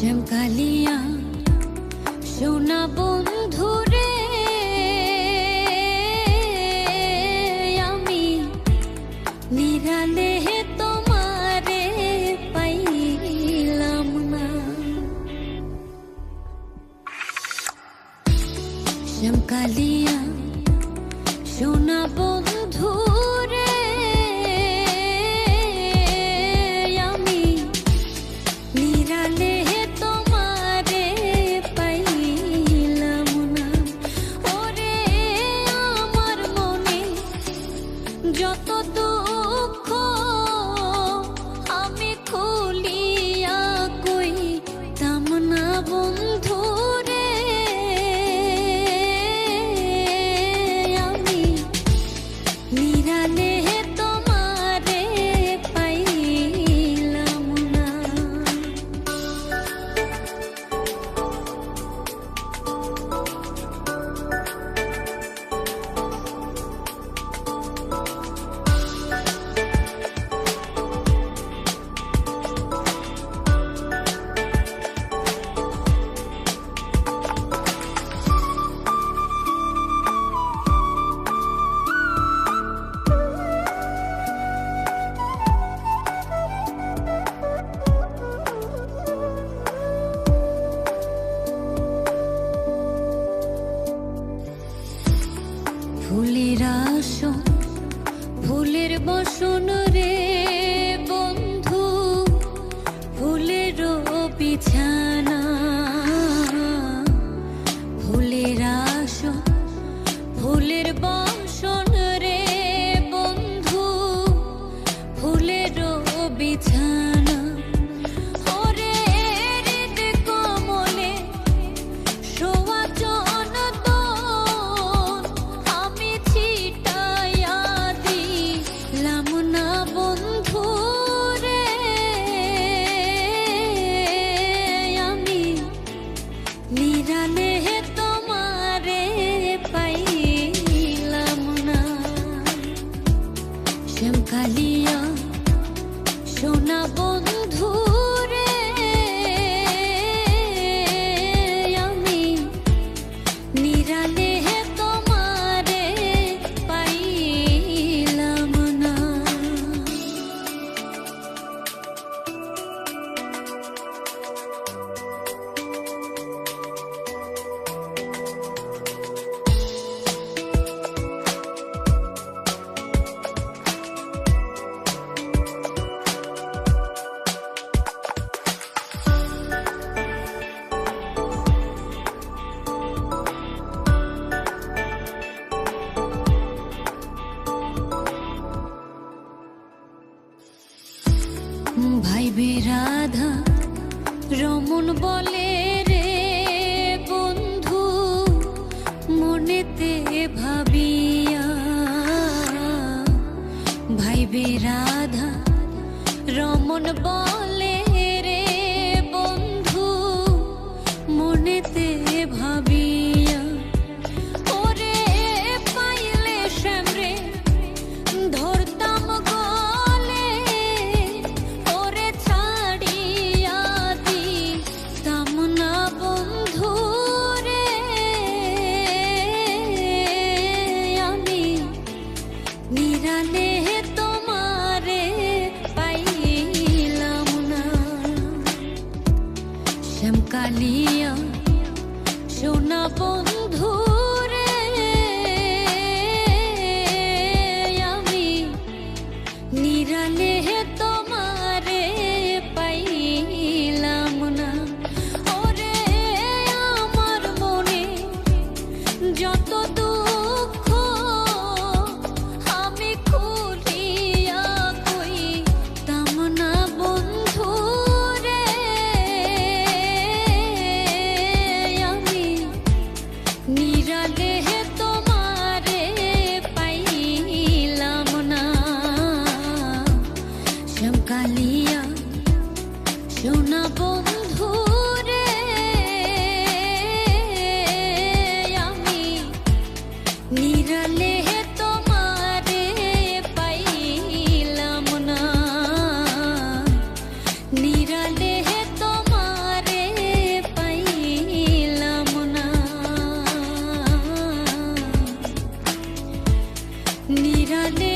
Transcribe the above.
শ্যামকালিয়া সোনা বন্ধুরে আমি নিরালে তোমারে পাইলাম না। শ্যামকালিয়া সোনা বন্ধুরে আমি নিরালে তোমারে পাইলাম না। ওরে আমার মনে যত দুঃখ আমি খুলিয়া কইতাম না বন্ধুরে আমি নিরালে তোমারে পাইলাম না। ফুলের আসন ফুলের বসন রে বন্ধু, ফুলের বিছানা। ফুলের আসন ফুলের বসন রে বন্ধু, ফুলের বিছানা। ওরে হৃদ কমলে শোয়া আমি ছিটাইয়া দিলাম না বন্ধুরে আমি নিরালে তোমারে পাইলাম না। শ্যামকালিয়া সোনা বন্ধুরে আমি নিরালে তোমারে পাইলাম না। ভাইবে রাধা রমন বলে রে বন্ধু, মনেতে ভাবিয়া। ভাইবে রাধা রমন বলে রে বন্ধু, মনেতে ভাবিয়া। ওরে পাইলে শ্যামরে ধরতাম গলে, ওরে ছাড়িয়া দিতাম না বন্ধুরে আমি নিরালে তোমারে পাইলাম না। শ্যামকালিয়া সোনা বন্ধুরে আমি নিরালে তোমারে পাইলাম না। ওরে আমার মনে যত দুঃখ আমি খুলিয়া কইতাম না বন্ধুরে আমি নিরালে তোমারে পাইলাম না। শ্যামকালিয়া সোনা বন্ধুরে আমি নিরালে তোমারে পাইলাম না। নিরালে তোমারে নিরালে